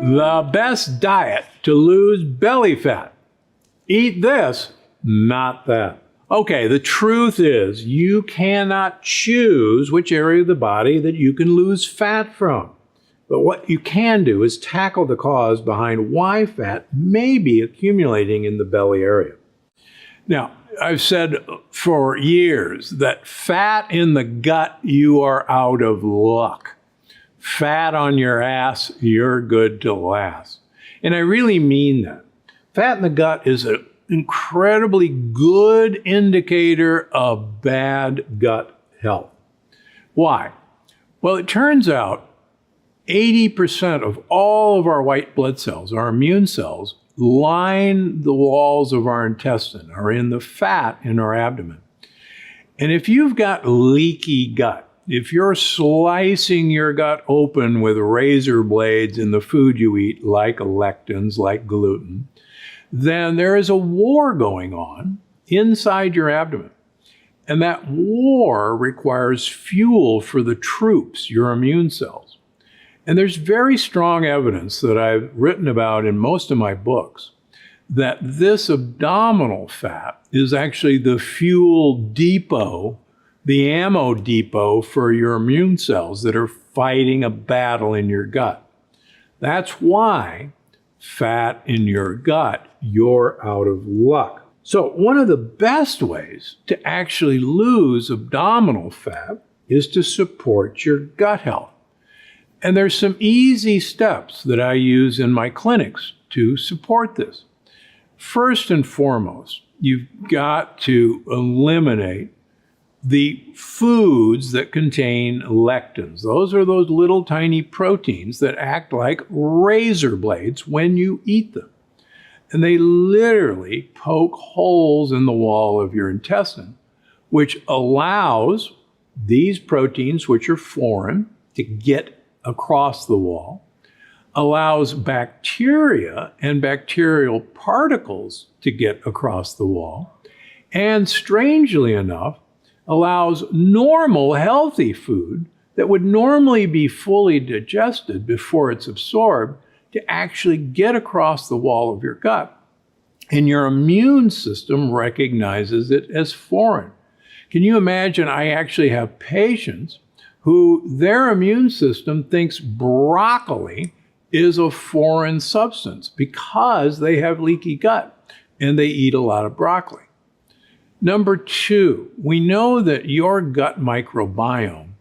The best diet to lose belly fat. Eat this, not that. Okay, the truth is you cannot choose which area of the body that you can lose fat from. But what you can do is tackle the cause behind why fat may be accumulating in the belly area. Now, I've said for years that fat in the gut, you are out of luck. Fat on your ass, you're good to last. And I really mean that. Fat in the gut is an incredibly good indicator of bad gut health. Why? Well, it turns out 80% of all of our white blood cells, our immune cells, line the walls of our intestine, are in the fat in our abdomen. And if you've got leaky gut, if you're slicing your gut open with razor blades in the food you eat, like lectins, like gluten, then there is a war going on inside your abdomen. And that war requires fuel for the troops, your immune cells. And there's very strong evidence that I've written about in most of my books that this abdominal fat is actually the fuel depot, the ammo depot for your immune cells that are fighting a battle in your gut. That's why fat in your gut, you're out of luck. So one of the best ways to actually lose abdominal fat is to support your gut health. And there's some easy steps that I use in my clinics to support this. First and foremost, you've got to eliminate the foods that contain lectins. Those are those little tiny proteins that act like razor blades when you eat them. And they literally poke holes in the wall of your intestine, which allows these proteins, which are foreign, to get across the wall, allows bacteria and bacterial particles to get across the wall, and strangely enough, allows normal, healthy food that would normally be fully digested before it's absorbed to actually get across the wall of your gut. And your immune system recognizes it as foreign. Can you imagine? I actually have patients who their immune system thinks broccoli is a foreign substance because they have leaky gut and they eat a lot of broccoli. Number two, we know that your gut microbiome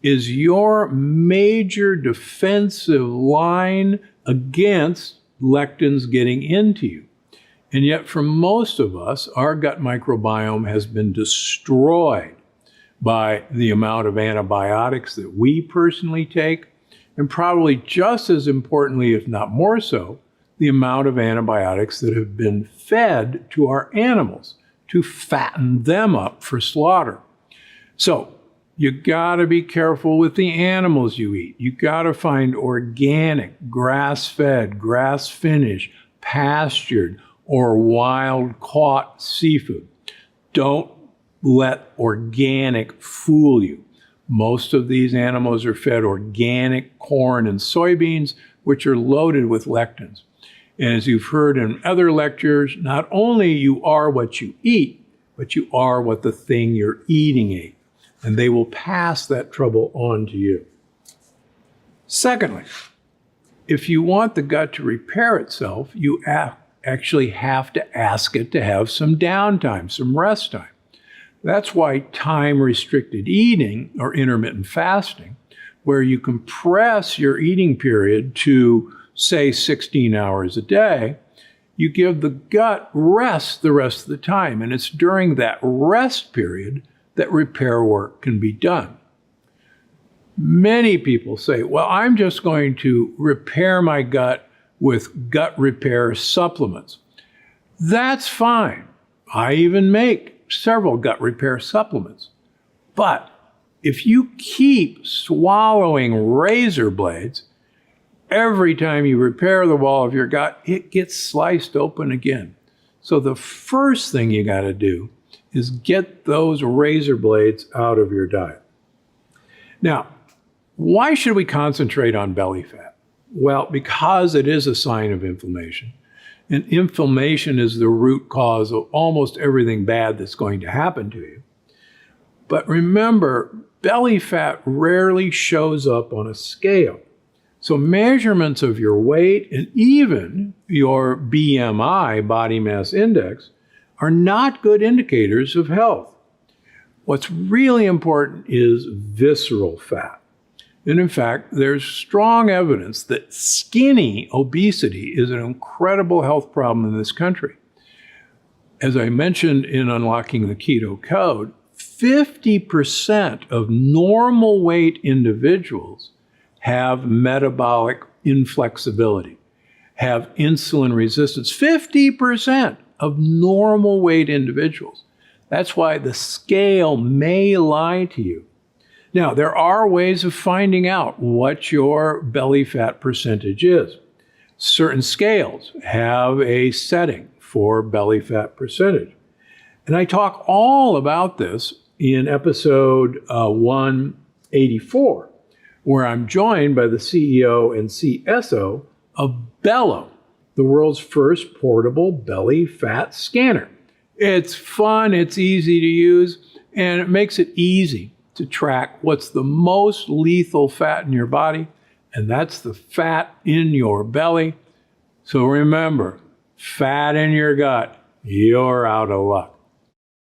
is your major defensive line against lectins getting into you. And yet for most of us, our gut microbiome has been destroyed by the amount of antibiotics that we personally take, and probably just as importantly, if not more so, the amount of antibiotics that have been fed to our animals to fatten them up for slaughter. So you gotta be careful with the animals you eat. You gotta find organic, grass-fed, grass-finished, pastured, or wild-caught seafood. Don't let organic fool you. Most of these animals are fed organic corn and soybeans, which are loaded with lectins. And as you've heard in other lectures, not only you are what you eat, but you are what the thing you're eating ate. And they will pass that trouble on to you. Secondly, if you want the gut to repair itself, you actually have to ask it to have some downtime, some rest time. That's why time-restricted eating or intermittent fasting, where you compress your eating period to, say, 16 hours a day, you give the gut rest the rest of the time. And it's during that rest period that repair work can be done. Many people say, well, I'm just going to repair my gut with gut repair supplements. That's fine. I even make several gut repair supplements. But if you keep swallowing razor blades, every time you repair the wall of your gut, it gets sliced open again. So the first thing you got to do is get those razor blades out of your diet. Now, why should we concentrate on belly fat? Well, because it is a sign of inflammation. And inflammation is the root cause of almost everything bad that's going to happen to you. But remember, belly fat rarely shows up on a scale. So measurements of your weight and even your BMI, body mass index, are not good indicators of health. What's really important is visceral fat. And in fact, there's strong evidence that skinny obesity is an incredible health problem in this country. As I mentioned in Unlocking the Keto Code, 50% of normal weight individuals have metabolic inflexibility, have insulin resistance. 50% of normal weight individuals. That's why the scale may lie to you. Now, there are ways of finding out what your belly fat percentage is. Certain scales have a setting for belly fat percentage. And I talk all about this in episode 184, where I'm joined by the CEO and CSO of Bello, the world's first portable belly fat scanner. It's fun, it's easy to use, and it makes it easy to track what's the most lethal fat in your body, and that's the fat in your belly. So remember, fat in your gut, you're out of luck.